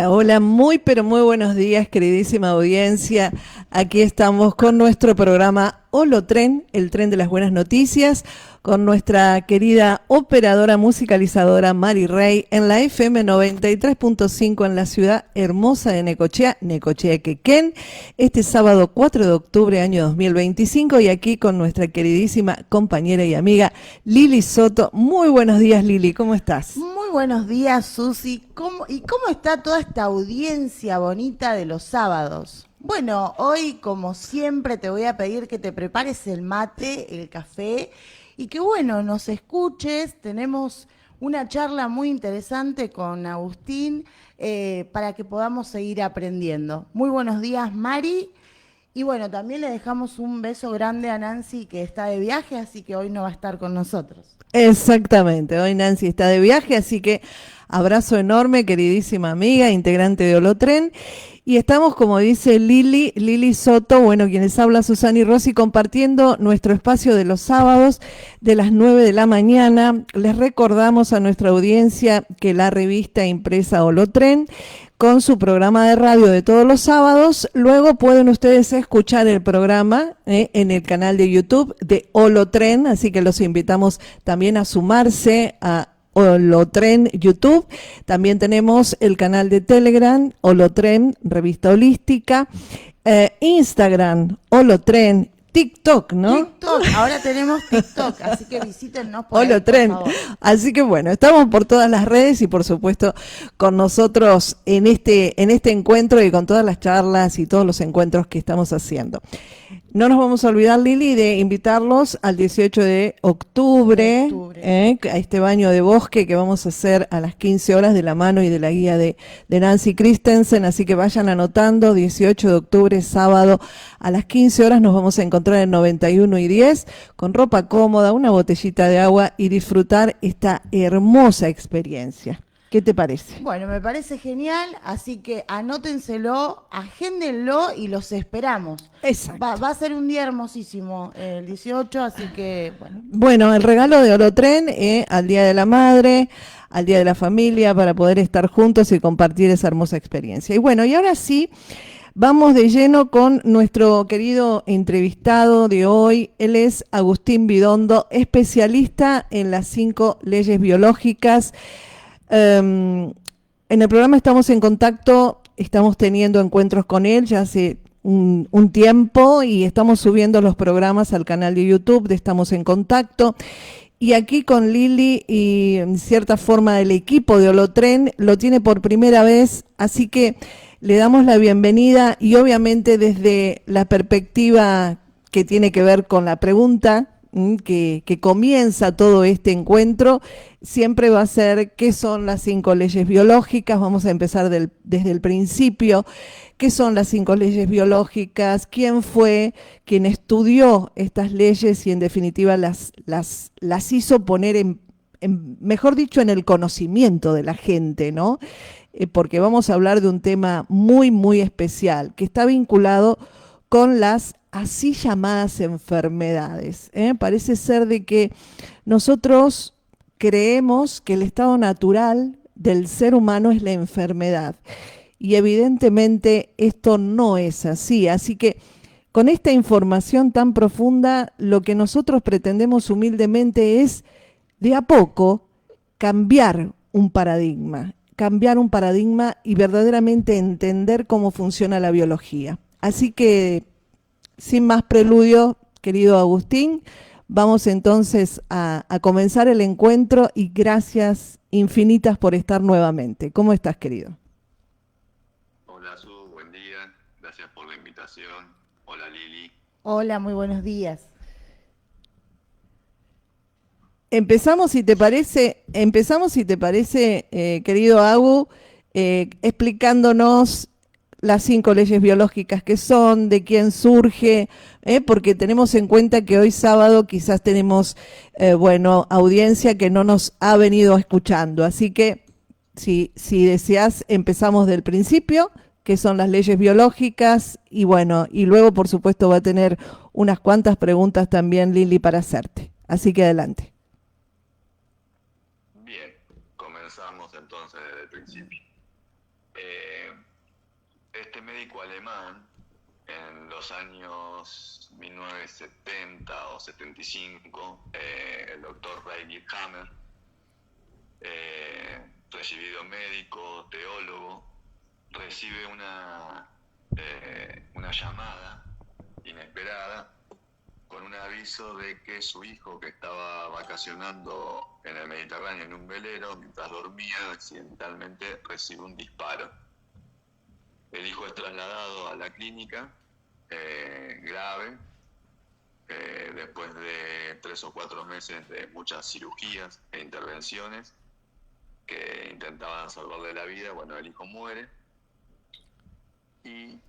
Hola, hola, muy pero muy buenos días, queridísima audiencia. Aquí estamos con nuestro programa Holotren, el tren de las buenas noticias, con nuestra querida operadora musicalizadora Mari Rey en la FM 93.5 en la ciudad hermosa de Necochea, Necochea, Quequén, este sábado 4 de octubre año 2025, y aquí con nuestra queridísima compañera y amiga Lili Soto. Muy buenos días, Lili, ¿cómo estás? Muy buenos días, Susi. ¿Cómo está toda esta audiencia bonita de los sábados? Bueno, hoy, como siempre, te voy a pedir que te prepares el mate, el café y que, bueno, nos escuches. Tenemos una charla muy interesante con Agustín para que podamos seguir aprendiendo. Muy buenos días, Mari. Y bueno, también le dejamos un beso grande a Nancy, que está de viaje, así que hoy no va a estar con nosotros. Exactamente, hoy Nancy está de viaje, así que abrazo enorme, queridísima amiga, integrante de Holotren. Y estamos, como dice Lili Soto, bueno, quienes habla Susana Rossi, compartiendo nuestro espacio de los sábados de las 9 de la mañana. Les recordamos a nuestra audiencia que la revista impresa Holotren, con su programa de radio de todos los sábados, luego pueden ustedes escuchar el programa en el canal de YouTube de Holotren, así que los invitamos también a sumarse a Holotren YouTube. También tenemos el canal de Telegram, Holotren, Revista Holística, Instagram, Holotren, TikTok, ¿no? TikTok, ahora tenemos TikTok, así que visítennos por ahí, por Holotren. favor. Así que bueno, estamos por todas las redes y por supuesto con nosotros en este encuentro y con todas las charlas y todos los encuentros que estamos haciendo. No nos vamos a olvidar, Lili, de invitarlos al 18 de octubre, a este baño de bosque que vamos a hacer a las 15 horas de la mano y de la guía de Nancy Christensen. Así que vayan anotando, 18 de octubre, sábado, a las 15 horas nos vamos a encontrar en 91 y 10, con ropa cómoda, una botellita de agua y disfrutar esta hermosa experiencia. ¿Qué te parece? Bueno, me parece genial, así que anótenselo, agéndenlo y los esperamos. Exacto. Va a ser un día hermosísimo el 18, así que bueno. Bueno, el regalo de Holotren al Día de la Madre, al Día de la Familia, para poder estar juntos y compartir esa hermosa experiencia. Y bueno, y ahora sí, vamos de lleno con nuestro querido entrevistado de hoy. Él es Agustín Bidondo, especialista en las 5 leyes biológicas. En el programa estamos en contacto, estamos teniendo encuentros con él ya hace un tiempo y estamos subiendo los programas al canal de YouTube de Estamos en Contacto. Y aquí con Lili y en cierta forma el equipo de Holotren lo tiene por primera vez, así que le damos la bienvenida y obviamente desde la perspectiva que tiene que ver con la pregunta que comienza todo este encuentro, siempre va a ser qué son las 5 leyes biológicas. Vamos a empezar desde el principio. ¿Qué son las 5 leyes biológicas? ¿Quién fue quien estudió estas leyes y en definitiva las hizo poner mejor dicho, en el conocimiento de la gente, ¿no? Porque vamos a hablar de un tema muy, muy especial que está vinculado con las así llamadas enfermedades. Parece ser de que nosotros creemos que el estado natural del ser humano es la enfermedad. Y evidentemente esto no es así. Así que con esta información tan profunda, lo que nosotros pretendemos humildemente es, de a poco, cambiar un paradigma y verdaderamente entender cómo funciona la biología. Así que, sin más preludio, querido Agustín, vamos entonces a comenzar el encuentro y gracias infinitas por estar nuevamente. ¿Cómo estás, querido? Hola, Su, buen día. Gracias por la invitación. Hola, Lili. Hola, muy buenos días. Empezamos, si te parece, querido Agu, explicándonos las 5 leyes biológicas que son, de quién surge, porque tenemos en cuenta que hoy sábado quizás tenemos, audiencia que no nos ha venido escuchando. Así que, si deseas, empezamos del principio, que son las leyes biológicas, y bueno, y luego, por supuesto, va a tener unas cuantas preguntas también, Lili, para hacerte. Así que adelante. Bien, comenzamos entonces desde el principio. médico alemán en los años 1970 o 75, el doctor Reinhard Hammer, recibido médico, teólogo, recibe una llamada inesperada con un aviso de que su hijo, que estaba vacacionando en el Mediterráneo en un velero, mientras dormía, accidentalmente recibe un disparo. El hijo es trasladado a la clínica, grave, después de 3 o 4 meses de muchas cirugías e intervenciones que intentaban salvarle la vida. Bueno, el hijo muere, y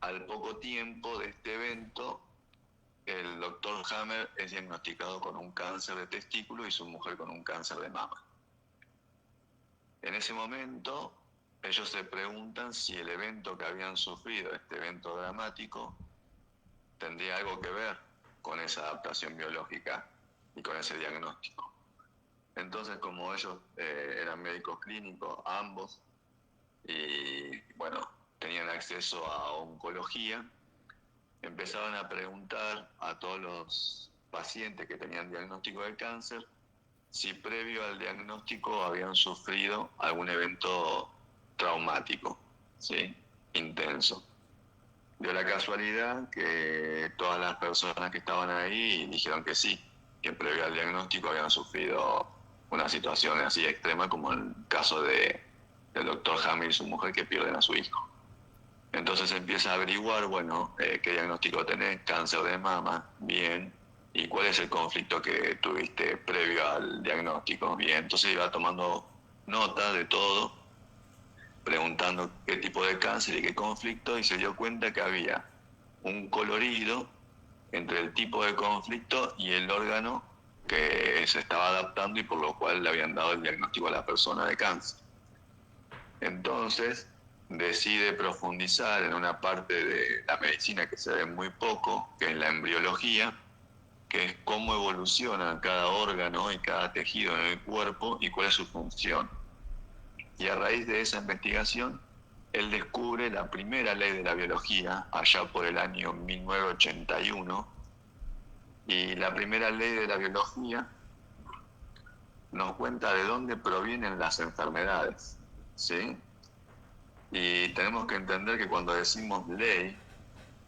al poco tiempo de este evento, el doctor Hammer es diagnosticado con un cáncer de testículo y su mujer con un cáncer de mama. En ese momento, ellos se preguntan si el evento que habían sufrido, este evento dramático, tendría algo que ver con esa adaptación biológica y con ese diagnóstico. Entonces, como ellos eran médicos clínicos, ambos, y bueno, tenían acceso a oncología, empezaron a preguntar a todos los pacientes que tenían diagnóstico de cáncer si previo al diagnóstico habían sufrido algún evento traumático, ¿sí? Intenso. Dio la casualidad que todas las personas que estaban ahí dijeron que sí, que previo al diagnóstico habían sufrido una situación así extrema como el caso del doctor Hammer y su mujer, que pierden a su hijo. Entonces empieza a averiguar, bueno, qué diagnóstico tenés, cáncer de mama, bien, y cuál es el conflicto que tuviste previo al diagnóstico, bien. Entonces iba tomando nota de todo, preguntando qué tipo de cáncer y qué conflicto, y se dio cuenta que había un colorido entre el tipo de conflicto y el órgano que se estaba adaptando y por lo cual le habían dado el diagnóstico a la persona de cáncer. Entonces decide profundizar en una parte de la medicina que se ve muy poco, que es la embriología, que es cómo evoluciona cada órgano y cada tejido en el cuerpo y cuál es su función. Y a raíz de esa investigación, él descubre la primera ley de la biología, allá por el año 1981, y la primera ley de la biología nos cuenta de dónde provienen las enfermedades, ¿sí? Y tenemos que entender que cuando decimos ley,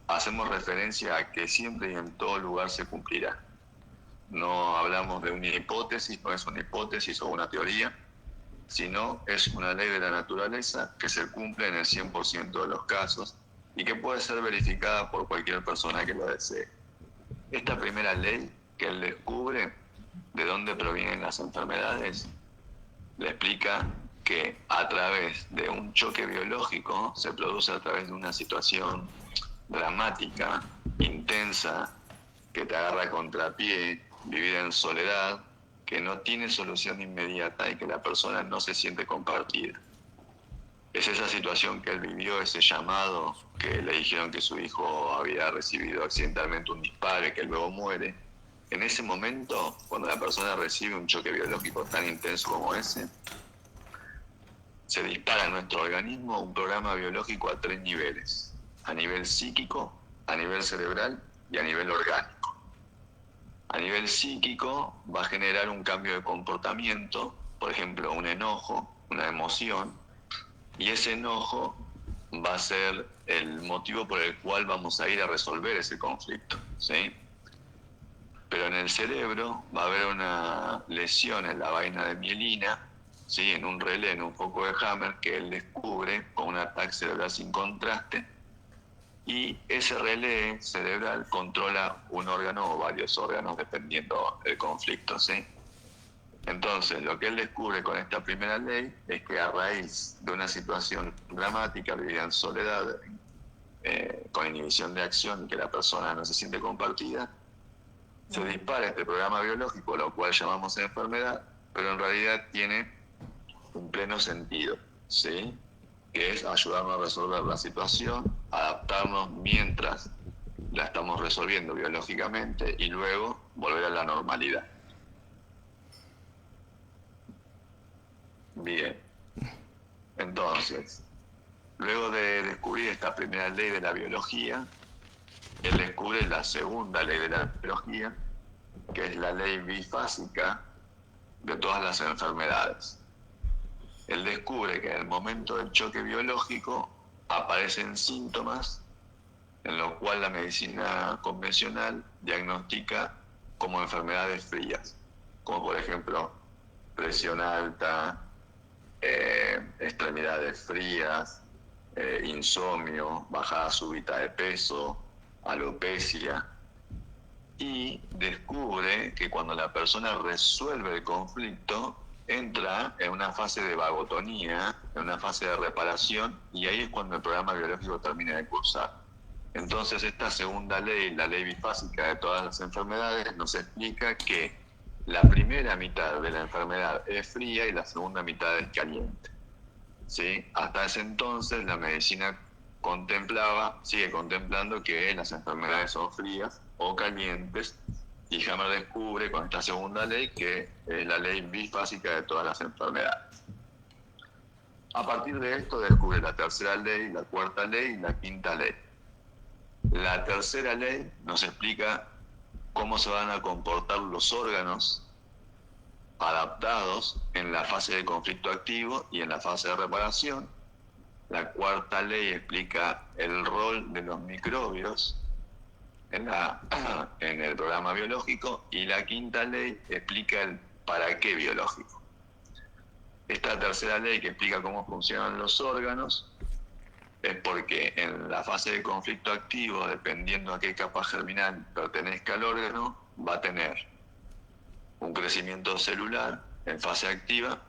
hacemos referencia a que siempre y en todo lugar se cumplirá. No hablamos de una hipótesis, no es una hipótesis o una teoría, sino es una ley de la naturaleza que se cumple en el 100% de los casos y que puede ser verificada por cualquier persona que lo desee. Esta primera ley que él descubre de dónde provienen las enfermedades, le explica que a través de un choque biológico se produce a través de una situación dramática, intensa, que te agarra a contrapié, vivida en soledad, que no tiene solución inmediata y que la persona no se siente compartida. Es esa situación que él vivió, ese llamado que le dijeron que su hijo había recibido accidentalmente un disparo y que luego muere. En ese momento, cuando la persona recibe un choque biológico tan intenso como ese, se dispara en nuestro organismo un programa biológico a 3 niveles: a nivel psíquico, a nivel cerebral y a nivel orgánico. A nivel psíquico va a generar un cambio de comportamiento, por ejemplo, un enojo, una emoción, y ese enojo va a ser el motivo por el cual vamos a ir a resolver ese conflicto, ¿sí? Pero en el cerebro va a haber una lesión en la vaina de mielina, ¿sí? En un relé, en un foco de Hammer, que él descubre con un ataque cerebral sin contraste, y ese relé cerebral controla un órgano o varios órganos dependiendo del conflicto, ¿sí? Entonces, lo que él descubre con esta primera ley es que a raíz de una situación dramática, vivida en soledad, con inhibición de acción y que la persona no se siente compartida, se dispara este programa biológico, lo cual llamamos enfermedad, pero en realidad tiene un pleno sentido, ¿sí? Que es ayudarnos a resolver la situación, adaptarnos mientras la estamos resolviendo biológicamente y luego volver a la normalidad. Bien. Entonces, luego de descubrir descubrir esta primera ley de la biología, él descubre la segunda ley de la biología, que es la ley bifásica de todas las enfermedades. Él descubre que en el momento del choque biológico aparecen síntomas en los cuales la medicina convencional diagnostica como enfermedades frías, como por ejemplo presión alta, extremidades frías, insomnio, bajada súbita de peso, alopecia, y descubre que cuando la persona resuelve el conflicto, entra en una fase de vagotonía, en una fase de reparación, y ahí es cuando el programa biológico termina de cursar. Entonces esta segunda ley, la ley bifásica de todas las enfermedades, nos explica que la primera mitad de la enfermedad es fría y la segunda mitad es caliente, ¿sí? Hasta ese entonces la medicina sigue contemplando que las enfermedades son frías o calientes, y Hammer descubre con esta segunda ley que es la ley bifásica de todas las enfermedades. A partir de esto descubre la tercera ley, la cuarta ley y la quinta ley. La tercera ley nos explica cómo se van a comportar los órganos adaptados en la fase de conflicto activo y en la fase de reparación. La cuarta ley explica el rol de los microbios en el programa biológico, y la quinta ley explica el para qué biológico. Esta tercera ley, que explica cómo funcionan los órganos, es porque en la fase de conflicto activo, dependiendo a qué capa germinal pertenezca el órgano, va a tener un crecimiento celular en fase activa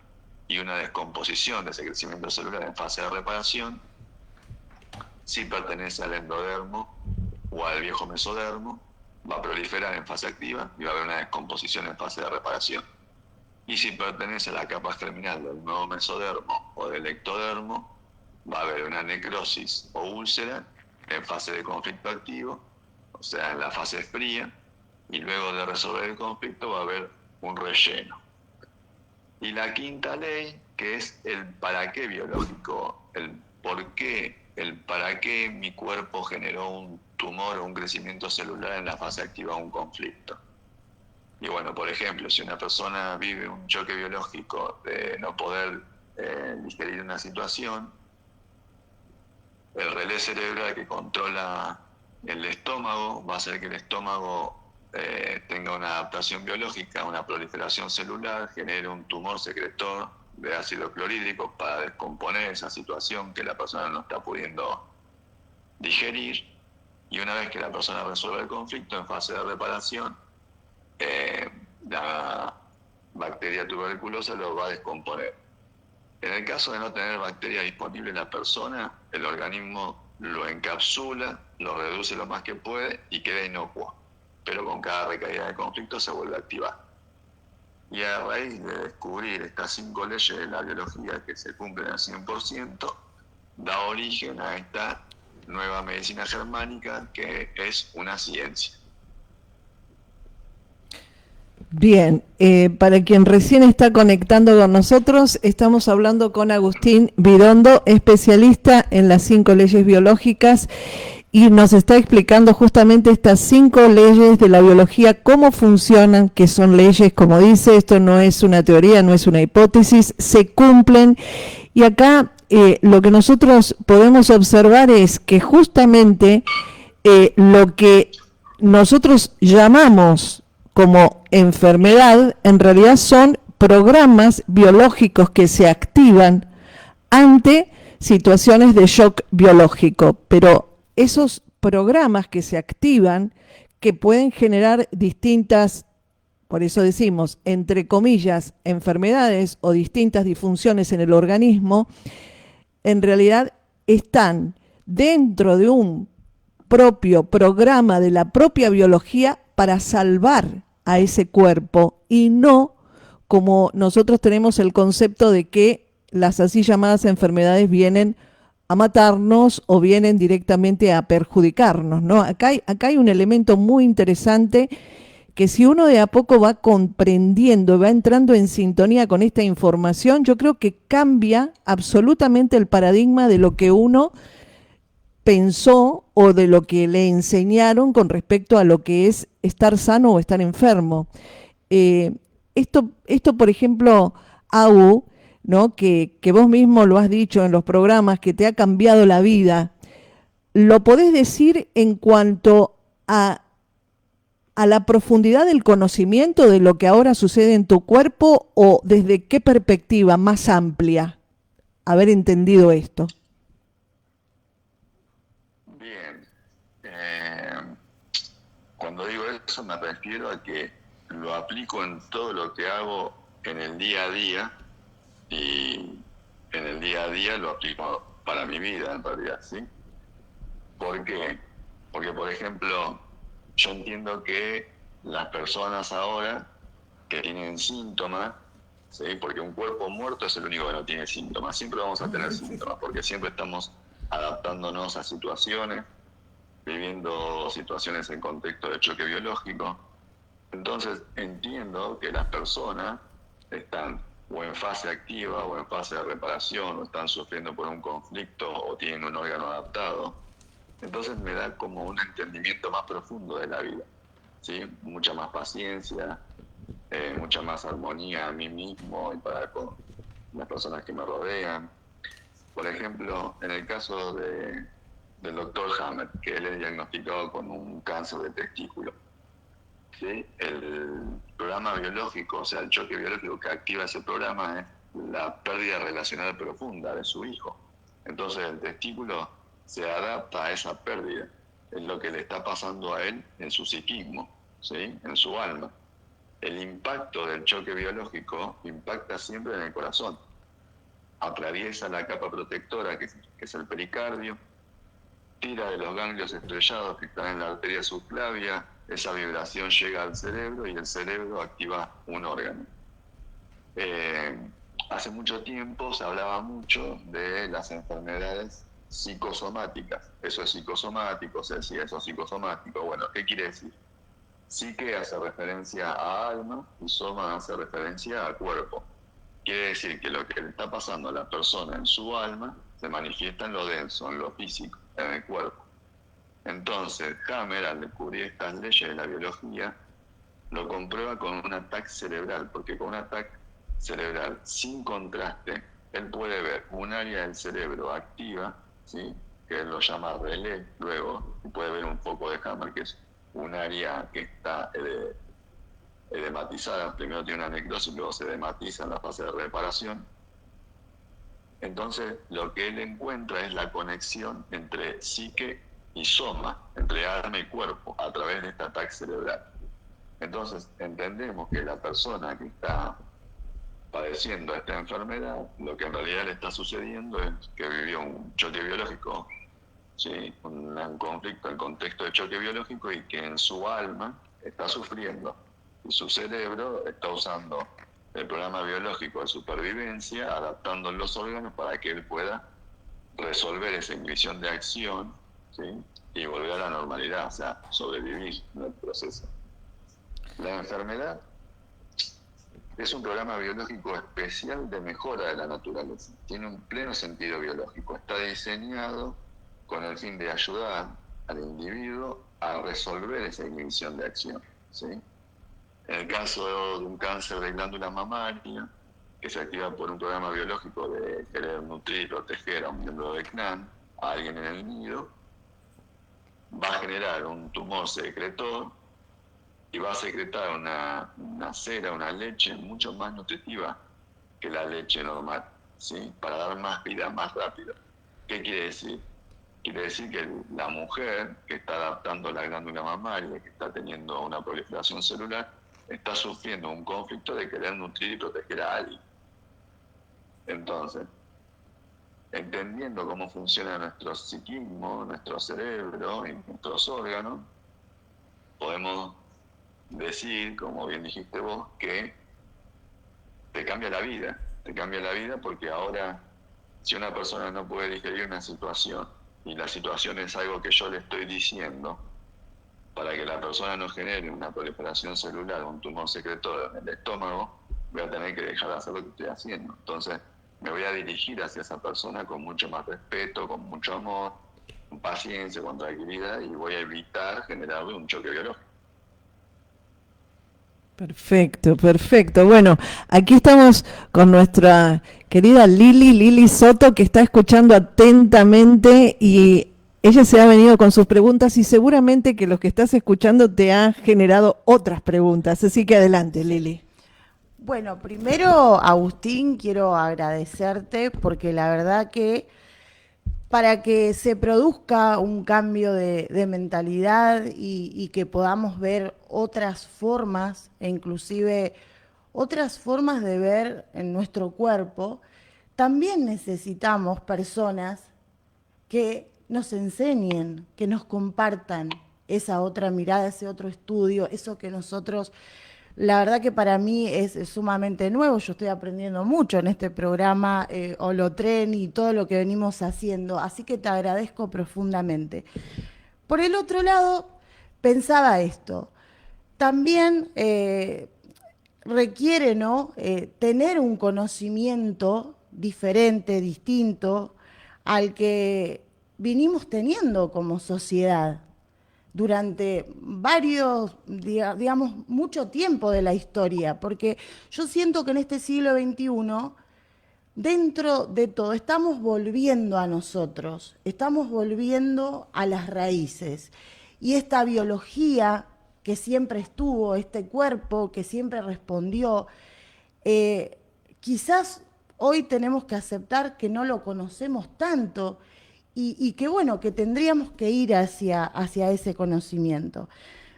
y una descomposición de ese crecimiento celular en fase de reparación. Si pertenece al endodermo o al viejo mesodermo, va a proliferar en fase activa y va a haber una descomposición en fase de reparación. Y si pertenece a la capa germinal del nuevo mesodermo o del ectodermo, va a haber una necrosis o úlcera en fase de conflicto activo, o sea, en la fase fría, y luego de resolver el conflicto va a haber un relleno. Y la quinta ley, que es el para qué biológico, el por qué, el para qué mi cuerpo generó un tumor o un crecimiento celular en la fase activa de un conflicto. Y bueno, por ejemplo, si una persona vive un choque biológico de no poder digerir una situación, el relé cerebral que controla el estómago va a hacer que el estómago tenga una adaptación biológica, una proliferación celular, genere un tumor secretor de ácido clorhídrico para descomponer esa situación que la persona no está pudiendo digerir. Y una vez que la persona resuelve el conflicto en fase de reparación, la bacteria tuberculosa lo va a descomponer. En el caso de no tener bacteria disponible en la persona, el organismo lo encapsula, lo reduce lo más que puede y queda inocuo. Pero con cada recaída de conflicto se vuelve a activar. Y a raíz de descubrir estas 5 leyes de la biología que se cumplen al 100%, da origen a esta nueva medicina germánica, que es una ciencia. Bien, para quien recién está conectando con nosotros, estamos hablando con Agustín Vidondo, especialista en las 5 leyes biológicas, y nos está explicando justamente estas 5 leyes de la biología, cómo funcionan, que son leyes, como dice, esto no es una teoría, no es una hipótesis, se cumplen. Y acá lo que nosotros podemos observar es que justamente lo que nosotros llamamos como enfermedad, en realidad son programas biológicos que se activan ante situaciones de shock biológico, pero esos programas que se activan, que pueden generar distintas, por eso decimos, entre comillas, enfermedades o distintas disfunciones en el organismo, en realidad están dentro de un propio programa de la propia biología para salvar a ese cuerpo, y no como nosotros tenemos el concepto de que las así llamadas enfermedades vienen a matarnos o vienen directamente a perjudicarnos, ¿no? Acá hay un elemento muy interesante que si uno de a poco va comprendiendo, va entrando en sintonía con esta información, yo creo que cambia absolutamente el paradigma de lo que uno pensó o de lo que le enseñaron con respecto a lo que es estar sano o estar enfermo. Eh, esto, por ejemplo, Au, ¿no? Que vos mismo lo has dicho en los programas, que te ha cambiado la vida, ¿lo podés decir en cuanto a la profundidad del conocimiento de lo que ahora sucede en tu cuerpo o desde qué perspectiva más amplia haber entendido esto? Bien. Cuando digo eso me refiero a que lo aplico en todo lo que hago en el día a día, y en el día a día lo aplico para mi vida en realidad, ¿sí? ¿Por qué? Porque, por ejemplo, yo entiendo que las personas ahora que tienen síntomas, ¿sí? Porque un cuerpo muerto es el único que no tiene síntomas. Siempre vamos a tener síntomas, porque siempre estamos adaptándonos a situaciones, viviendo situaciones en contexto de choque biológico. Entonces entiendo que las personas están o en fase activa o en fase de reparación, o están sufriendo por un conflicto o tienen un órgano adaptado. Entonces me da como un entendimiento más profundo de la vida, ¿sí? Mucha más paciencia, mucha más armonía a mí mismo y para con las personas que me rodean. Por ejemplo, en el caso del doctor Hammer, que él es diagnosticado con un cáncer de testículo, ¿sí? El programa biológico, o sea, el choque biológico que activa ese programa es la pérdida relacional profunda de su hijo. Entonces el testículo se adapta a esa pérdida, es lo que le está pasando a él en su psiquismo, ¿sí? En su alma. El impacto del choque biológico impacta siempre en el corazón, atraviesa la capa protectora que es el pericardio, tira de los ganglios estrellados que están en la arteria subclavia, esa vibración llega al cerebro y el cerebro activa un órgano. Hace mucho tiempo se hablaba mucho de las enfermedades psicosomáticas. Eso es psicosomático, se decía eso es psicosomático. Bueno, ¿qué quiere decir? Psique hace referencia a alma y soma hace referencia a cuerpo. Quiere decir que lo que le está pasando a la persona en su alma se manifiesta en lo denso, en lo físico, en el cuerpo. Entonces, Hammer, al descubrir estas leyes de la biología, lo comprueba con un ataque cerebral, porque con un ataque cerebral sin contraste, él puede ver un área del cerebro activa, ¿sí? Que él lo llama relé, luego, y puede ver un foco de Hammer, que es un área que está edematizada, primero tiene una necrosis, luego se edematiza en la fase de reparación. Entonces, lo que él encuentra es la conexión entre psique y soma, entre alma y cuerpo, a través de este ataque cerebral. Entonces, entendemos que la persona que está padeciendo esta enfermedad, lo que en realidad le está sucediendo es que vivió un choque biológico, ¿sí? Un conflicto en contexto de choque biológico, y que en su alma está sufriendo y su cerebro está usando el programa biológico de supervivencia, adaptando los órganos para que él pueda resolver esa inhibición de acción, ¿sí? Y volver a la normalidad, o sea, sobrevivir en el proceso. La enfermedad es un programa biológico especial de mejora de la naturaleza. Tiene un pleno sentido biológico. Está diseñado con el fin de ayudar al individuo a resolver esa inhibición de acción, ¿sí? En el caso de un cáncer de glándula mamaria, que se activa por un programa biológico de querer nutrir y proteger a un miembro del clan, a alguien en el nido, va a generar un tumor secretor y va a secretar una cera, una leche mucho más nutritiva que la leche normal, ¿sí? Para dar más vida, más rápido. ¿Qué quiere decir? Quiere decir que la mujer que está adaptando la glándula mamaria, que está teniendo una proliferación celular, está sufriendo un conflicto de querer nutrir y proteger a alguien. Entonces, entendiendo cómo funciona nuestro psiquismo, nuestro cerebro y nuestros órganos, podemos decir, como bien dijiste vos, que te cambia la vida. Te cambia la vida porque ahora, si una persona no puede digerir una situación, y la situación es algo que yo le estoy diciendo, para que la persona no genere una proliferación celular, un tumor secretor en el estómago, voy a tener que dejar de hacer lo que estoy haciendo. Entonces, me voy a dirigir hacia esa persona con mucho más respeto, con mucho amor, paciencia, con tranquilidad, y voy a evitar generarle un choque biológico. Perfecto, perfecto. Bueno, aquí estamos con nuestra querida Lili Soto, que está escuchando atentamente y ella se ha venido con sus preguntas y seguramente que los que estás escuchando te ha generado otras preguntas. Así que adelante, Lili. Bueno, primero, Agustín, quiero agradecerte porque la verdad que para que se produzca un cambio de mentalidad y que podamos ver otras formas, e inclusive otras formas de ver en nuestro cuerpo, también necesitamos personas que nos enseñen, que nos compartan esa otra mirada, ese otro estudio, eso que nosotros, la verdad que para mí es sumamente nuevo, yo estoy aprendiendo mucho en este programa Holotren y todo lo que venimos haciendo, así que te agradezco profundamente. Por el otro lado, pensaba esto, también requiere, ¿no? Tener un conocimiento diferente, distinto al que vinimos teniendo como sociedad durante varios, digamos, mucho tiempo de la historia, porque yo siento que en este siglo XXI, dentro de todo, estamos volviendo a nosotros, estamos volviendo a las raíces. Y esta biología que siempre estuvo, este cuerpo que siempre respondió, eh, quizás hoy tenemos que aceptar que no lo conocemos tanto y que bueno, que tendríamos que ir hacia ese conocimiento.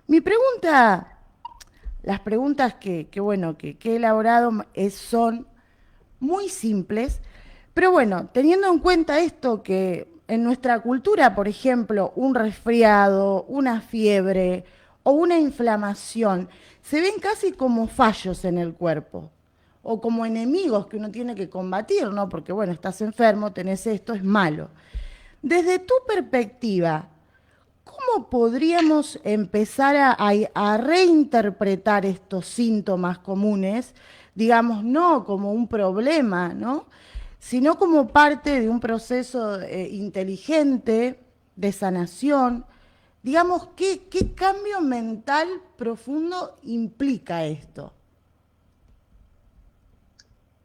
Mi pregunta, las preguntas bueno, que he elaborado son muy simples, pero bueno, teniendo en cuenta esto que en nuestra cultura, por ejemplo, un resfriado, una fiebre o una inflamación se ven casi como fallos en el cuerpo o como enemigos que uno tiene que combatir, ¿no? Porque bueno, estás enfermo, tenés esto, es malo. Desde tu perspectiva, ¿cómo podríamos empezar a reinterpretar estos síntomas comunes, digamos, no como un problema, ¿no? Sino como parte de un proceso inteligente de sanación? Digamos, ¿qué cambio mental profundo implica esto?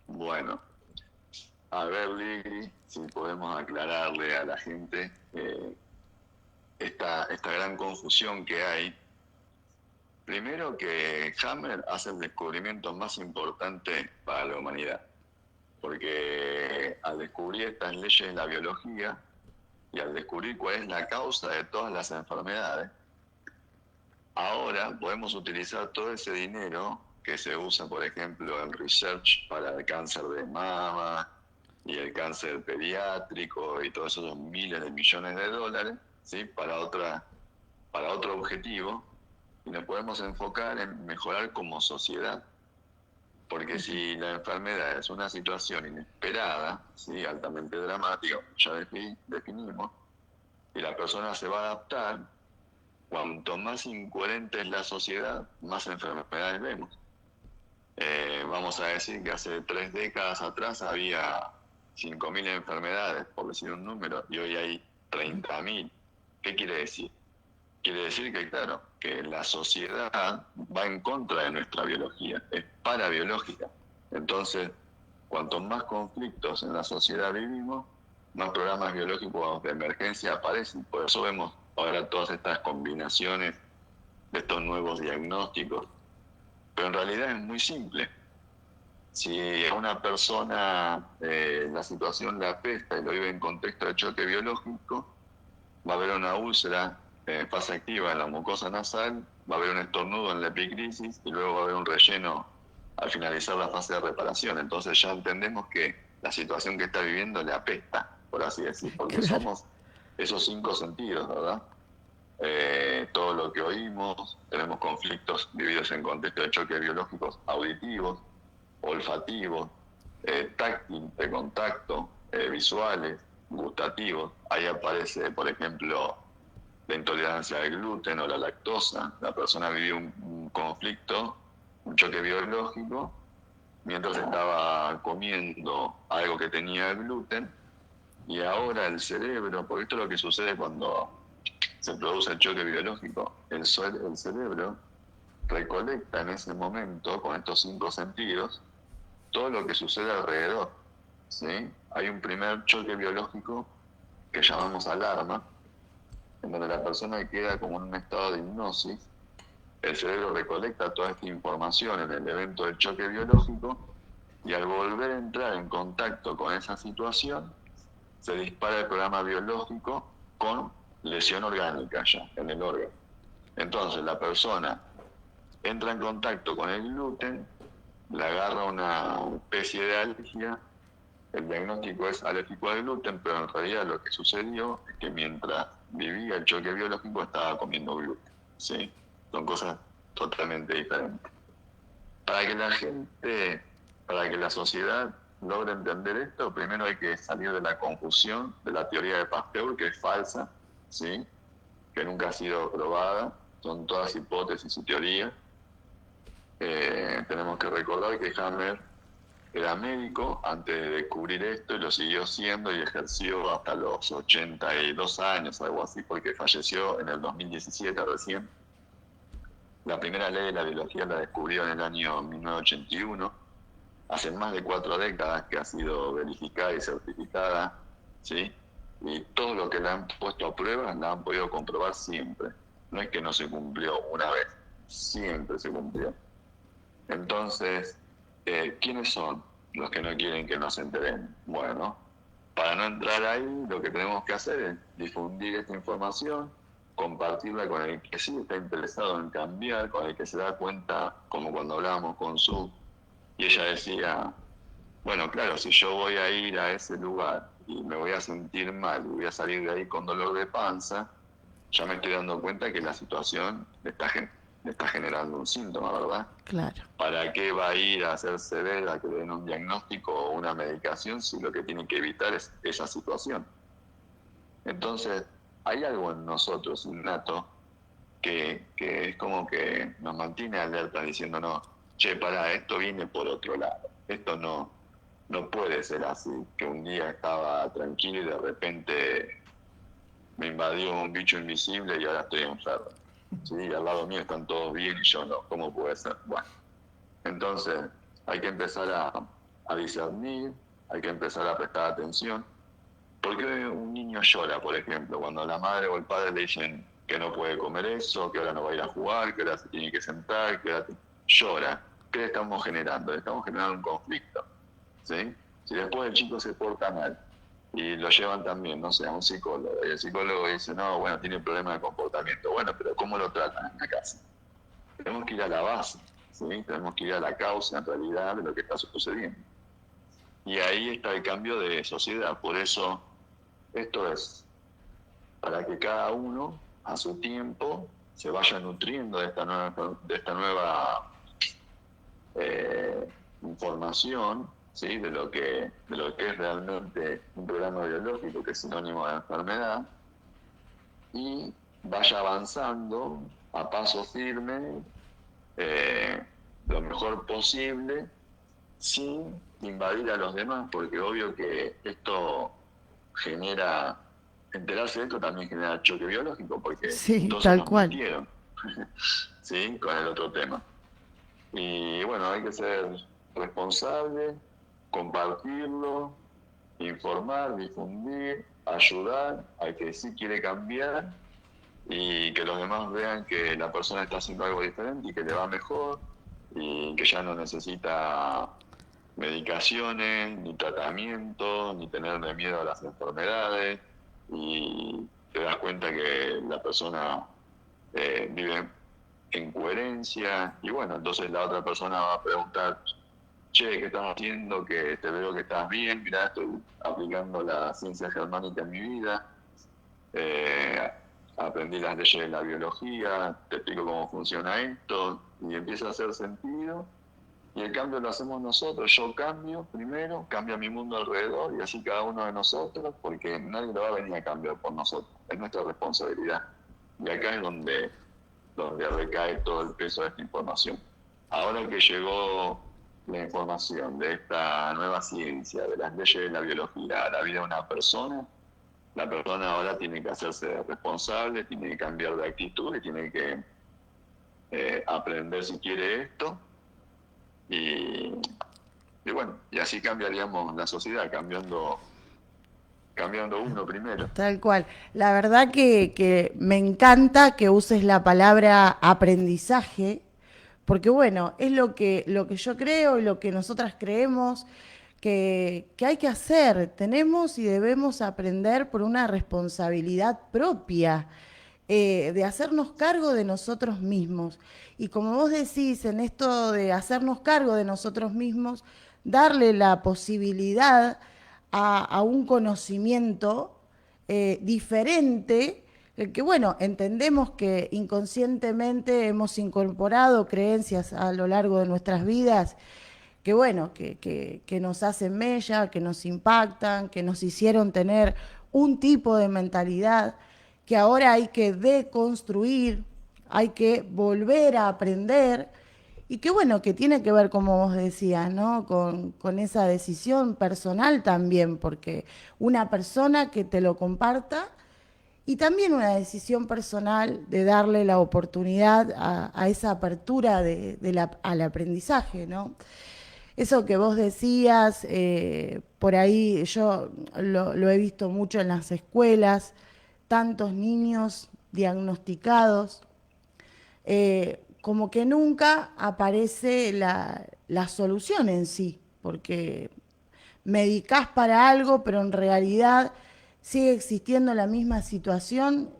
Bueno, a ver, Lili, si podemos aclararle a la gente esta gran confusión que hay. Primero, que Hammer hace el descubrimiento más importante para la humanidad, porque al descubrir estas leyes de la biología y al descubrir cuál es la causa de todas las enfermedades, ahora podemos utilizar todo ese dinero que se usa, por ejemplo, en research para el cáncer de mama y el cáncer pediátrico y todos esos miles de millones de dólares, ¿sí? para otro objetivo, y nos podemos enfocar en mejorar como sociedad. Porque si la enfermedad es una situación inesperada, ¿sí? altamente dramática, ya definimos, y la persona se va a adaptar, cuanto más incoherente es la sociedad, más enfermedades vemos. Vamos a decir que hace 3 décadas atrás había 5.000 enfermedades, por decir un número, y hoy hay 30.000. ¿Qué quiere decir? Quiere decir que, claro, que la sociedad va en contra de nuestra biología, es parabiológica. Entonces, cuanto más conflictos en la sociedad vivimos, más programas biológicos de emergencia aparecen. Por eso vemos ahora todas estas combinaciones de estos nuevos diagnósticos. Pero en realidad es muy simple. Si a una persona la situación le apesta y lo vive en contexto de choque biológico, va a haber una úlcera en fase activa en la mucosa nasal, va a haber un estornudo en la epicrisis y luego va a haber un relleno al finalizar la fase de reparación. Entonces ya entendemos que la situación que está viviendo le apesta, por así decir, porque Claro. somos esos 5 sentidos, ¿verdad? Todo lo que oímos, tenemos conflictos vividos en contexto de choques biológicos auditivos, olfativos, táctil, de contacto, visuales, gustativos. Ahí aparece, por ejemplo, la intolerancia al gluten o la lactosa. La persona vivió un conflicto, un choque biológico, mientras estaba comiendo algo que tenía gluten, Y ahora el cerebro, porque esto es lo que sucede cuando se produce el choque biológico, el cerebro recolecta en ese momento, con estos 5 sentidos, todo lo que sucede alrededor, ¿sí? Hay un primer choque biológico que llamamos alarma, en donde la persona queda como en un estado de hipnosis. El cerebro recolecta toda esta información en el evento del choque biológico y al volver a entrar en contacto con esa situación, se dispara el programa biológico con lesión orgánica ya en el órgano. Entonces la persona entra en contacto con el gluten, le agarra una especie de alergia, el diagnóstico es alérgico al gluten, pero en realidad lo que sucedió es que mientras vivía el choque biológico estaba comiendo gluten, ¿sí? Son cosas totalmente diferentes. Para que la gente, para que la sociedad logre entender esto, primero hay que salir de la confusión de la teoría de Pasteur, que es falsa, ¿sí? Que nunca ha sido probada, son todas hipótesis y teorías. Tenemos que recordar que Hammer era médico antes de descubrir esto y lo siguió siendo y ejerció hasta los 82 años, algo así, porque falleció en el 2017 recién. La primera ley de la biología la descubrió en el año 1981, hace más de 4 décadas que ha sido verificada y certificada, ¿sí? Y todo lo que le han puesto a prueba la han podido comprobar siempre. No es que no se cumplió una vez, siempre se cumplió. Entonces, ¿quiénes son los que no quieren que nos enteremos? Bueno, para no entrar ahí, lo que tenemos que hacer es difundir esta información, compartirla con el que sí está interesado en cambiar, con el que se da cuenta, como cuando hablábamos con Su, y ella decía, bueno, claro, si yo voy a ir a ese lugar y me voy a sentir mal y voy a salir de ahí con dolor de panza, ya me estoy dando cuenta que la situación le está generando un síntoma, ¿verdad? Claro. ¿Para qué va a ir a hacerse ver, a que le den un diagnóstico o una medicación si lo que tiene que evitar es esa situación? Entonces, hay algo en nosotros innato que es como que nos mantiene alerta diciéndonos, che, pará, esto viene por otro lado. Esto no puede ser así, que un día estaba tranquilo y de repente me invadió un bicho invisible y ahora estoy enfermo. ¿Sí? Y al lado mío están todos bien y yo no. ¿Cómo puede ser? Bueno, entonces hay que empezar a discernir, hay que empezar a prestar atención. Porque un niño llora, por ejemplo, cuando la madre o el padre le dicen que no puede comer eso, que ahora no va a ir a jugar, que ahora se tiene que sentar, que ahora llora. ¿Qué le estamos generando? Le estamos generando un conflicto, ¿sí? Si después el chico se porta mal y lo llevan también, no sé, a un psicólogo, y el psicólogo dice, no, bueno, tiene problemas de comportamiento. Bueno, pero ¿cómo lo tratan en la casa? Tenemos que ir a la base, ¿sí? Tenemos que ir a la causa, en realidad, de lo que está sucediendo. Y ahí está el cambio de sociedad. Por eso, esto es para que cada uno, a su tiempo, se vaya nutriendo de esta nueva información, ¿sí? de lo que es realmente un programa biológico que es sinónimo de enfermedad, y vaya avanzando a paso firme, lo mejor posible, sin invadir a los demás, porque obvio que esto genera, enterarse de esto también genera choque biológico, porque Sí, entonces tal nos cual. mintieron, ¿sí? Con el otro tema. Y bueno, hay que ser responsable, compartirlo, informar, difundir, ayudar al que sí quiere cambiar y que los demás vean que la persona está haciendo algo diferente y que le va mejor y que ya no necesita medicaciones, ni tratamientos, ni tenerle miedo a las enfermedades, y te das cuenta que la persona vive en coherencia, y bueno, entonces la otra persona va a preguntar, che, ¿qué estás haciendo? Que te veo que estás bien, mirá, estoy aplicando la ciencia germánica en mi vida, eh, aprendí las leyes de la biología, te explico cómo funciona esto, y empieza a hacer sentido. Y el cambio lo hacemos nosotros. Yo cambio primero, cambia mi mundo alrededor y así cada uno de nosotros, porque nadie lo va a venir a cambiar por nosotros. Es nuestra responsabilidad. Y acá es donde recae todo el peso de esta información. Ahora que llegó la información de esta nueva ciencia, de las leyes de la biología, a la vida de una persona, la persona ahora tiene que hacerse responsable, tiene que cambiar de actitud y tiene que aprender si quiere esto. Y bueno, y así cambiaríamos la sociedad, cambiando uno primero. Tal cual. La verdad que me encanta que uses la palabra aprendizaje, porque bueno, es lo que yo creo y lo que nosotras creemos que hay que hacer. Tenemos y debemos aprender por una responsabilidad propia, de hacernos cargo de nosotros mismos. Y como vos decís, en esto de hacernos cargo de nosotros mismos, darle la posibilidad a un conocimiento diferente, que bueno, entendemos que inconscientemente hemos incorporado creencias a lo largo de nuestras vidas que bueno, que nos hacen mella, que nos impactan, que nos hicieron tener un tipo de mentalidad que ahora hay que deconstruir, hay que volver a aprender y que bueno, que tiene que ver, como vos decías, ¿no? Con esa decisión personal también, porque una persona que te lo comparta y también una decisión personal de darle la oportunidad a esa apertura al aprendizaje, ¿no? Eso que vos decías, por ahí yo lo he visto mucho en las escuelas, tantos niños diagnosticados, como que nunca aparece la solución en sí, porque medicás para algo, pero en realidad sigue existiendo la misma situación,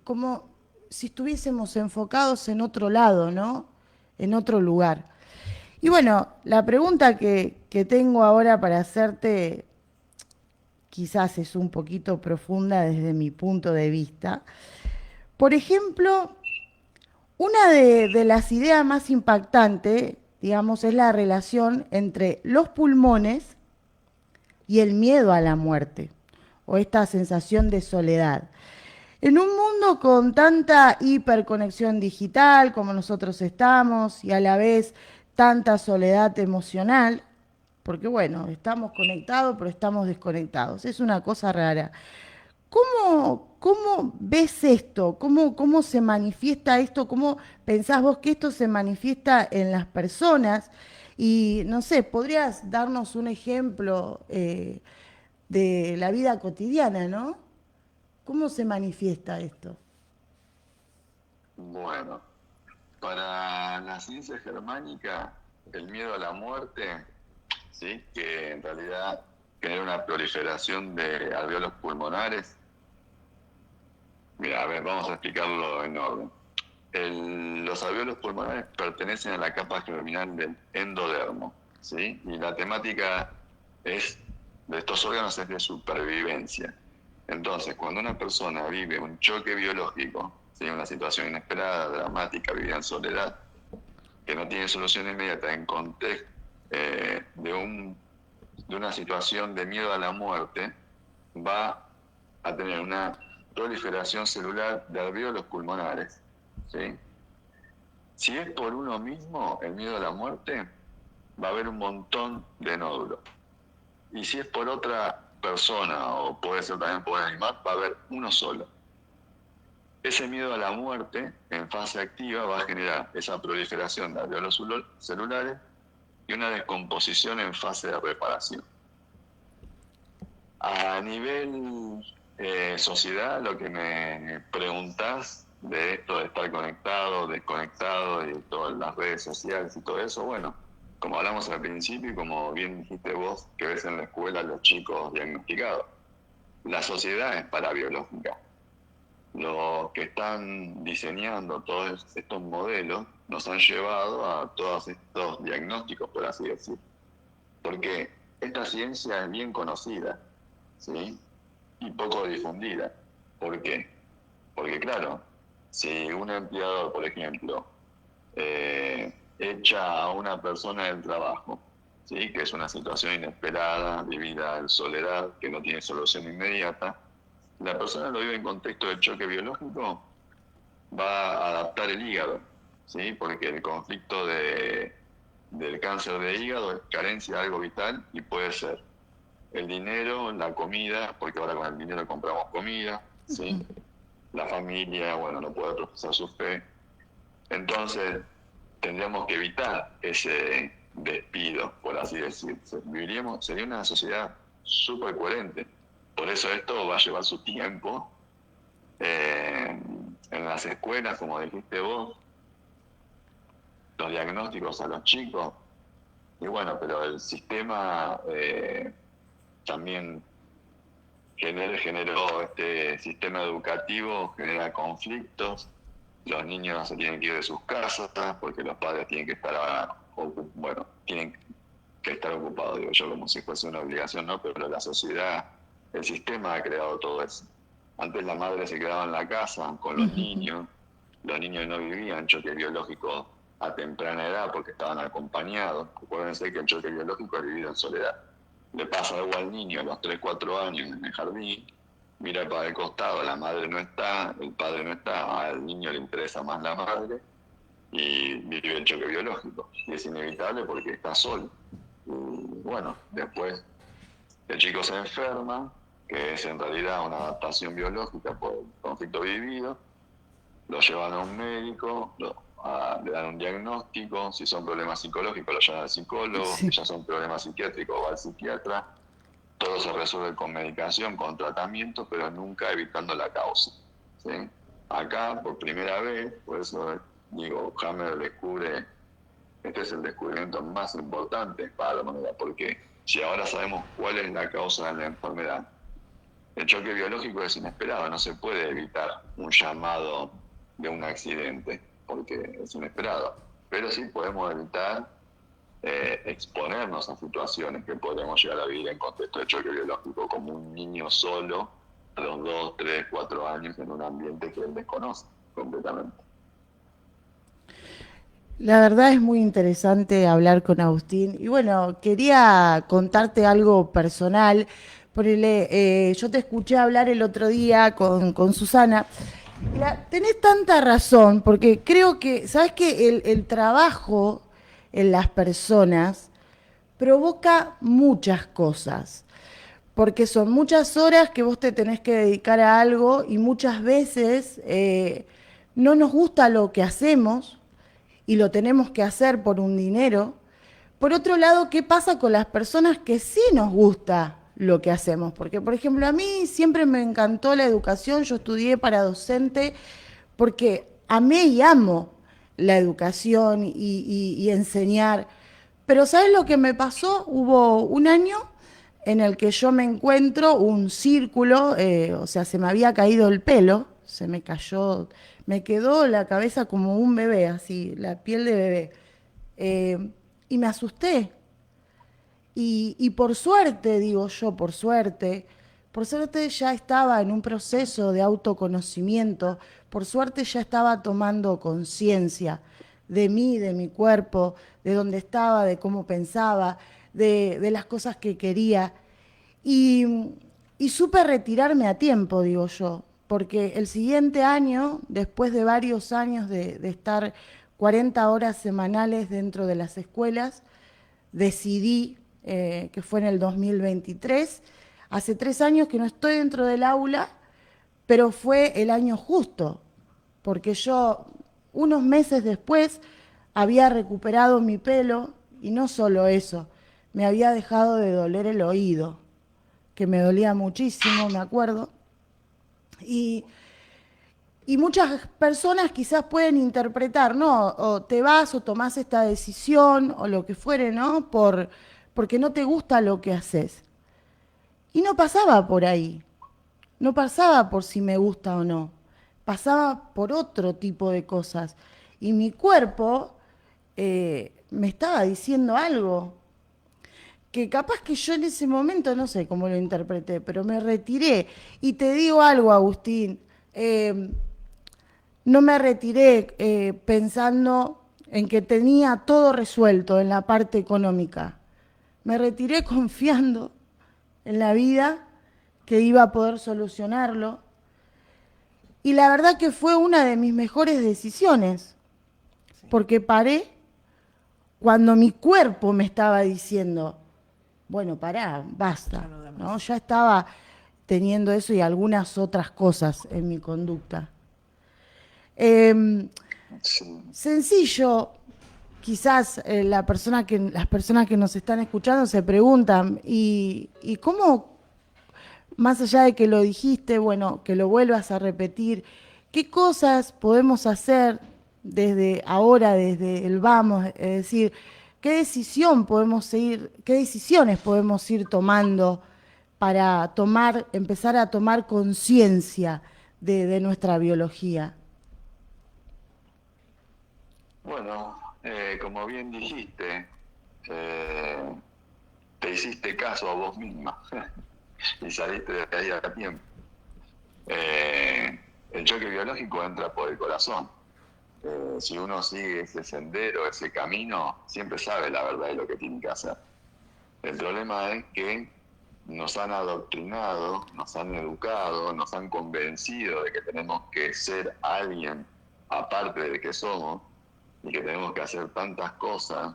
como si estuviésemos enfocados en otro lado, ¿no? En otro lugar. Y bueno, la pregunta que tengo ahora para hacerte quizás es un poquito profunda desde mi punto de vista. Por ejemplo, una de las ideas más impactantes, digamos, es la relación entre los pulmones y el miedo a la muerte, o esta sensación de soledad. En un mundo con tanta hiperconexión digital como nosotros estamos y a la vez tanta soledad emocional, porque bueno, estamos conectados pero estamos desconectados, es una cosa rara. ¿Cómo ves esto? ¿Cómo se manifiesta esto? ¿Cómo pensás vos que esto se manifiesta en las personas? Y no sé, ¿podrías darnos un ejemplo de la vida cotidiana, ¿no? ¿Cómo se manifiesta esto? Bueno, para la ciencia germánica, el miedo a la muerte, ¿sí? Que en realidad genera una proliferación de alvéolos pulmonares. Mira, a ver, vamos a explicarlo en orden. Los alvéolos pulmonares pertenecen a la capa germinal del endodermo, ¿sí? Y la temática de estos órganos es de supervivencia. Entonces, cuando una persona vive un choque biológico, ¿sí? Una situación inesperada, dramática, vivida en soledad, que no tiene solución inmediata en contexto de una situación de miedo a la muerte, va a tener una proliferación celular de alvéolos pulmonares, ¿sí? Si es por uno mismo el miedo a la muerte, va a haber un montón de nódulos. Y si es por otra persona, o puede ser también por un animal, va a haber uno solo. Ese miedo a la muerte en fase activa va a generar esa proliferación de alvéolos celulares y una descomposición en fase de reparación. A nivel sociedad, lo que me preguntás de esto de estar conectado, desconectado y todas las redes sociales y todo eso, bueno, como hablamos al principio y como bien dijiste vos, que ves en la escuela los chicos diagnosticados, la sociedad es parabiológica. Los que están diseñando todos estos modelos nos han llevado a todos estos diagnósticos, por así decir. Porque esta ciencia es bien conocida, ¿sí? Y poco difundida. ¿Por qué? Porque claro, si un empleador, por ejemplo, echa a una persona del trabajo, ¿sí? Que es una situación inesperada, vivida en soledad, que no tiene solución inmediata, la persona lo vive en contexto de choque biológico, va a adaptar el hígado, ¿sí? Porque el conflicto de del cáncer de hígado es carencia de algo vital y puede ser el dinero, la comida, porque ahora con el dinero compramos comida, ¿sí? La familia, bueno, no puede profesar su fe. Entonces, tendríamos que evitar ese despido, por así decir. Sería una sociedad súper coherente. Por eso esto va a llevar su tiempo. En las escuelas, como dijiste vos, los diagnósticos a los chicos, y bueno, pero el sistema también generó este sistema educativo, genera conflictos, los niños se tienen que ir de sus casas porque los padres tienen que estar, tienen que estar ocupados, digo yo, como si fuese una obligación, ¿no? Pero la sociedad, el sistema ha creado todo eso. Antes la madre se quedaba en la casa con los niños no vivían choque biológico a temprana edad porque estaban acompañados. Acuérdense que el choque biológico es vivido en soledad. Le pasa algo al niño a los 3, 4 años en el jardín, mira para el costado, la madre no está, el padre no está, al niño le interesa más la madre y vive el choque biológico. Y es inevitable porque está solo. Y bueno, después el chico se enferma, que es en realidad una adaptación biológica por el conflicto vivido, lo llevan a un médico, le dan un diagnóstico, si son problemas psicológicos lo llevan al psicólogo, si ya son problemas psiquiátricos va al psiquiatra, todo se resuelve con medicación, con tratamiento, pero nunca evitando la causa, ¿sí? Acá, por primera vez, por eso digo, Hammer descubre, este es el descubrimiento más importante para la humanidad, porque si ahora sabemos cuál es la causa de la enfermedad, el choque biológico es inesperado, no se puede evitar un llamado de un accidente, porque es inesperado. Pero sí podemos evitar exponernos a situaciones que podemos llegar a vivir en contexto de choque biológico, como un niño solo a los 2, 3, 4 años en un ambiente que él desconoce completamente. La verdad es muy interesante hablar con Agustín. Y bueno, quería contarte algo personal. Yo te escuché hablar el otro día con Susana. Tenés tanta razón, porque creo que, ¿sabes qué? El trabajo en las personas provoca muchas cosas, porque son muchas horas que vos te tenés que dedicar a algo y muchas veces no nos gusta lo que hacemos y lo tenemos que hacer por un dinero. Por otro lado, ¿qué pasa con las personas que sí nos gusta lo que hacemos? Porque, por ejemplo, a mí siempre me encantó la educación, yo estudié para docente porque amé y amo la educación y enseñar. Pero ¿sabes lo que me pasó? Hubo un año en el que yo me encuentro un círculo, o sea, se me había caído el pelo, se me cayó, me quedó la cabeza como un bebé, así, la piel de bebé. Y me asusté. Y por suerte, digo yo, por suerte ya estaba en un proceso de autoconocimiento, por suerte ya estaba tomando conciencia de mí, de mi cuerpo, de dónde estaba, de cómo pensaba, de las cosas que quería. Y, y supe retirarme a tiempo, digo yo, porque el siguiente año, después de varios años de estar 40 horas semanales dentro de las escuelas, decidí, que fue en el 2023, hace 3 años que no estoy dentro del aula, pero fue el año justo, porque yo unos meses después había recuperado mi pelo y no solo eso, me había dejado de doler el oído, que me dolía muchísimo, me acuerdo. Y, y muchas personas quizás pueden interpretar, ¿no? O te vas o tomás esta decisión o lo que fuere, ¿no? Porque no te gusta lo que haces. Y no pasaba por ahí. No pasaba por si me gusta o no. Pasaba por otro tipo de cosas. Y mi cuerpo me estaba diciendo algo que capaz que yo en ese momento no sé cómo lo interpreté, pero me retiré. Y te digo algo, Agustín, no me retiré pensando en que tenía todo resuelto en la parte económica. Me retiré confiando en la vida, que iba a poder solucionarlo. Y la verdad que fue una de mis mejores decisiones, porque paré cuando mi cuerpo me estaba diciendo, bueno, pará, basta, Ya no da más. ¿no? Ya estaba teniendo eso y algunas otras cosas en mi conducta. Em, Sí. Sencillo, quizás las personas que nos están escuchando se preguntan, ¿y cómo, más allá de que lo dijiste, bueno, que lo vuelvas a repetir, qué cosas podemos hacer desde ahora, desde el vamos? Es decir, qué decisiones podemos ir tomando para empezar a tomar conciencia de nuestra biología? Bueno, como bien dijiste, eh, te hiciste caso a vos misma y saliste de ahí a tiempo. El choque biológico entra por el corazón. Si uno sigue ese sendero, ese camino, siempre sabe la verdad de lo que tiene que hacer. El problema es que nos han adoctrinado, nos han educado, nos han convencido de que tenemos que ser alguien aparte de que somos y que tenemos que hacer tantas cosas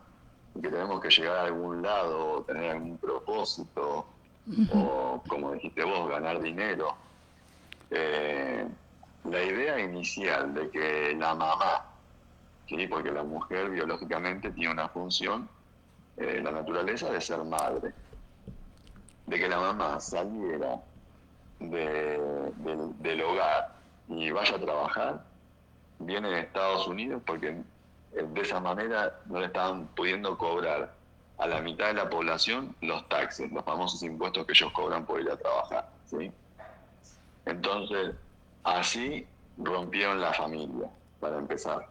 y que tenemos que llegar a algún lado o tener algún propósito o, como dijiste vos, ganar dinero. Eh, la idea inicial de que la mamá, ¿sí? Porque la mujer biológicamente tiene una función, la naturaleza de ser madre, de que la mamá saliera del hogar y vaya a trabajar, viene de Estados Unidos porque de esa manera no le estaban pudiendo cobrar a la mitad de la población los taxes, los famosos impuestos que ellos cobran por ir a trabajar, ¿sí? Entonces, así rompieron la familia, para empezar.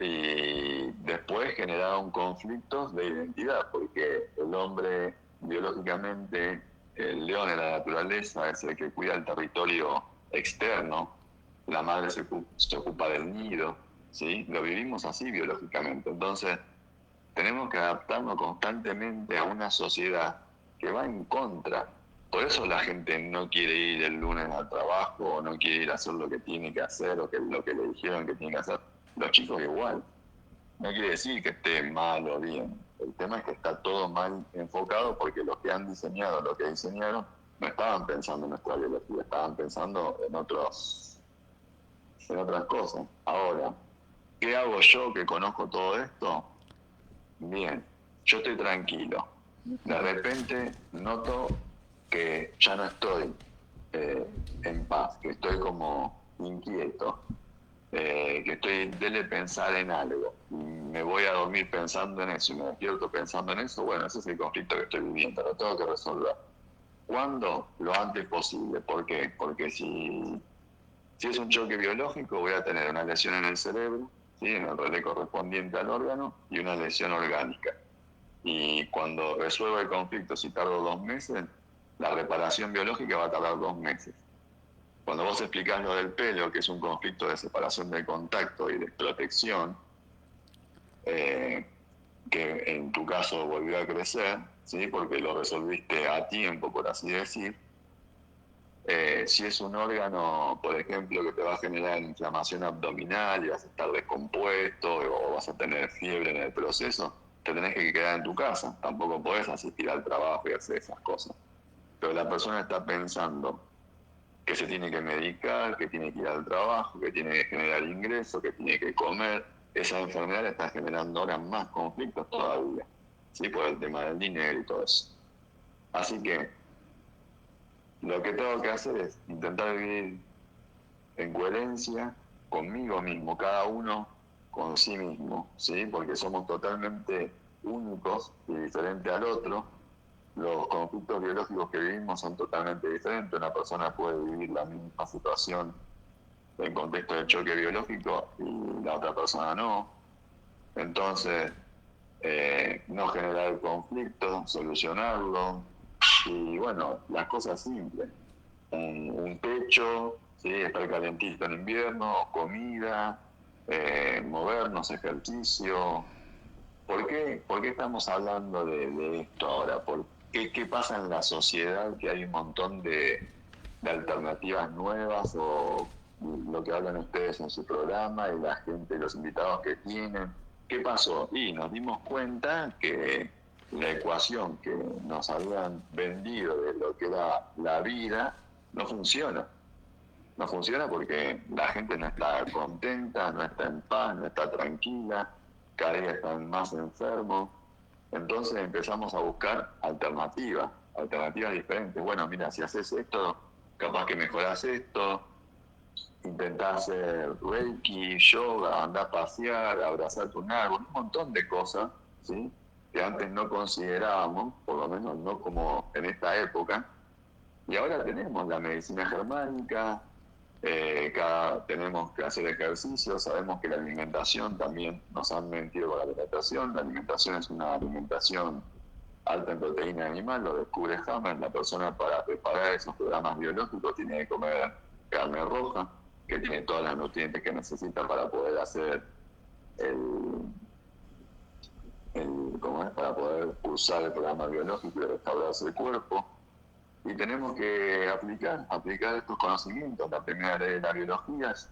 Y después generaron conflictos de identidad, porque el hombre biológicamente, el león en la naturaleza, es el que cuida el territorio externo, la madre se ocupa del nido, ¿sí? Lo vivimos así biológicamente. Entonces, tenemos que adaptarnos constantemente a una sociedad que va en contra. Por eso la gente no quiere ir el lunes al trabajo, o no quiere ir a hacer lo que tiene que hacer, o lo que le dijeron que tiene que hacer. Los chicos igual. No quiere decir que esté mal o bien. El tema es que está todo mal enfocado porque los que han diseñado lo que diseñaron no estaban pensando en nuestra biología, estaban pensando en otras cosas. Ahora, ¿qué hago yo que conozco todo esto? Bien, yo estoy tranquilo. De repente noto que ya no estoy en paz, que estoy como inquieto, que estoy dele pensar en algo. Y me voy a dormir pensando en eso y me despierto pensando en eso. Bueno, ese es el conflicto que estoy viviendo, lo tengo que resolver. ¿Cuándo? Lo antes posible. ¿Por qué? Porque si es un choque biológico, voy a tener una lesión en el cerebro, ¿sí? En el relé correspondiente al órgano, y una lesión orgánica. Y cuando resuelva el conflicto, si tardo 2 meses, la reparación biológica va a tardar 2 meses. Cuando vos explicás lo del pelo, que es un conflicto de separación del contacto y de protección, que en tu caso volvió a crecer, ¿sí? Porque lo resolviste a tiempo, por así decir. Si es un órgano, por ejemplo, que te va a generar inflamación abdominal y vas a estar descompuesto o vas a tener fiebre en el proceso, te tenés que quedar en tu casa. Tampoco podés asistir al trabajo y hacer esas cosas. Pero la persona está pensando que se tiene que medicar, que tiene que ir al trabajo, que tiene que generar ingresos, que tiene que comer. Esa enfermedad está generando ahora más conflictos todavía, ¿sí? Por el tema del dinero y todo eso. Así que lo que tengo que hacer es intentar vivir en coherencia conmigo mismo, cada uno con sí mismo, ¿sí? Porque somos totalmente únicos y diferentes al otro. Los conflictos biológicos que vivimos son totalmente diferentes. Una persona puede vivir la misma situación en contexto de choque biológico y la otra persona no. Entonces, no generar el conflicto, solucionarlo y bueno, las cosas simples. Un techo, ¿sí? Estar calentito en invierno, comida, movernos, ejercicio. ¿Por qué estamos hablando de esto ahora? ¿Qué pasa en la sociedad que hay un montón de alternativas nuevas o lo que hablan ustedes en su programa y la gente, los invitados que tienen? ¿Qué pasó? Y nos dimos cuenta que la ecuación que nos habían vendido de lo que era la vida no funciona. No funciona porque la gente no está contenta, no está en paz, no está tranquila, cada día están más enfermos. Entonces empezamos a buscar alternativas diferentes. Bueno, mira, si haces esto, capaz que mejorás esto, intentás hacer reiki, yoga, andar a pasear, abrazarte un árbol, un montón de cosas, ¿sí? Que antes no considerábamos, por lo menos no como en esta época. Y ahora tenemos la medicina germánica, tenemos que hacer ejercicio, sabemos que la alimentación también nos han mentido con la alimentación. La alimentación es una alimentación alta en proteína animal, lo descubre Hammer. La persona para preparar esos programas biológicos tiene que comer carne roja, que tiene todas las nutrientes que necesita para poder hacer ¿cómo es? Para poder usar el programa biológico y restaurarse el cuerpo. Y tenemos que aplicar estos conocimientos. La primera ley de la biología es,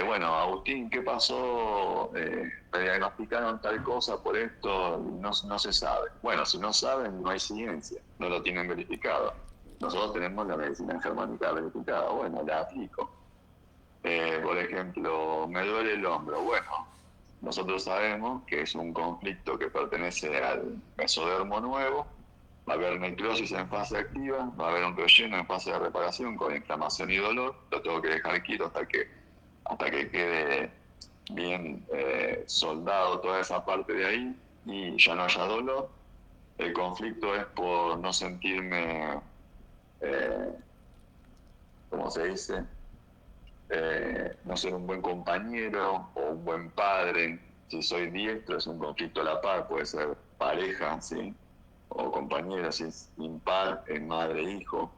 bueno, Agustín, ¿qué pasó? Me diagnosticaron tal cosa por esto, no se sabe. Bueno, si no saben, no hay ciencia, no lo tienen verificado. Nosotros tenemos la medicina germánica verificada, bueno, la aplico. Por ejemplo, me duele el hombro, bueno, nosotros sabemos que es un conflicto que pertenece al mesodermo nuevo. Va a haber necrosis en fase activa, va a haber un relleno en fase de reparación con inflamación y dolor. Lo tengo que dejar quieto hasta que quede bien soldado toda esa parte de ahí y ya no haya dolor. El conflicto es por no sentirme, ¿cómo se dice? No ser un buen compañero o un buen padre. Si soy diestro es un conflicto a la par, puede ser pareja, ¿sí? O compañera, si es impar, en madre-hijo,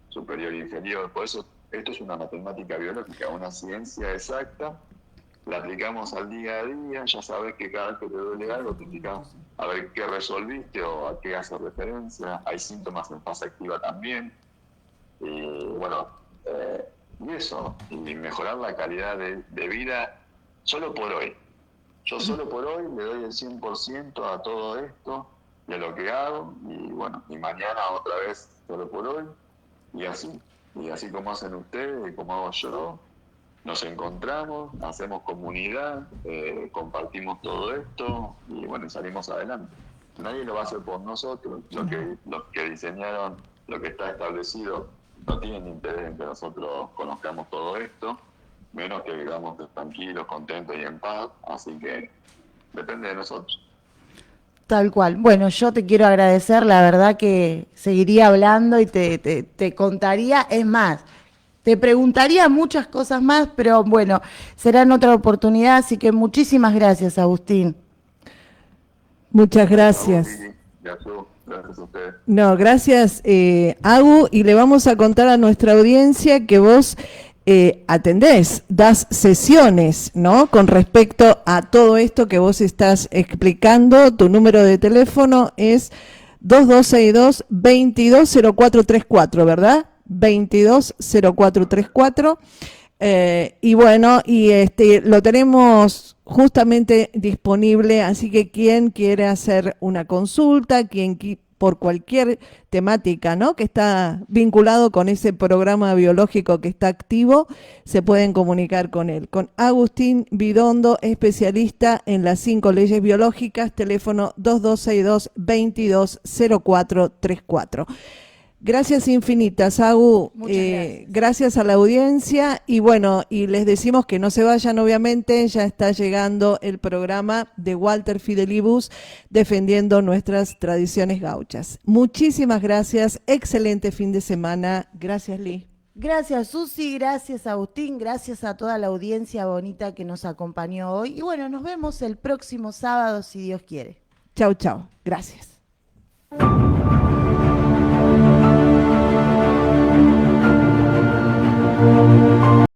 superior e inferior. Por eso esto es una matemática biológica, una ciencia exacta. La aplicamos al día a día, ya sabes que cada vez que te duele algo te indicamos a ver qué resolviste o a qué hace referencia. Hay síntomas en fase activa también. Y bueno, y eso, y mejorar la calidad de vida solo por hoy. Yo solo por hoy le doy el 100% a todo esto, de lo que hago, y bueno, y mañana otra vez solo por hoy, y así como hacen ustedes y como hago yo, nos encontramos, hacemos comunidad, compartimos todo esto, y bueno, salimos adelante. Nadie lo va a hacer por nosotros, los que diseñaron lo que está establecido no tienen interés en que nosotros conozcamos todo esto, menos que vivamos tranquilos, contentos y en paz, así que depende de nosotros. Tal cual. Bueno, yo te quiero agradecer, la verdad que seguiría hablando y te contaría, es más, te preguntaría muchas cosas más, pero bueno, será en otra oportunidad, así que muchísimas gracias, Agustín. Muchas gracias. Gracias a ustedes. No, gracias, Agu, y le vamos a contar a nuestra audiencia que vos atendés, das sesiones, ¿no? Con respecto a todo esto que vos estás explicando. Tu número de teléfono es 2262-220434, ¿verdad? 220434. Y bueno, y lo tenemos justamente disponible, así que quien quiere hacer una consulta, por cualquier temática, ¿no?, que está vinculado con ese programa biológico que está activo, se pueden comunicar con él. Con Agustín Vidondo, especialista en las 5 leyes biológicas, teléfono 2262-220434. Gracias infinitas, Agu. Gracias a la audiencia. Y bueno, y les decimos que no se vayan, obviamente, ya está llegando el programa de Walter Fidelibus defendiendo nuestras tradiciones gauchas. Muchísimas gracias, excelente fin de semana. Gracias, Lee. Gracias, Susi, gracias, Agustín, gracias a toda la audiencia bonita que nos acompañó hoy. Y bueno, nos vemos el próximo sábado, si Dios quiere. Chau, chau. Gracias.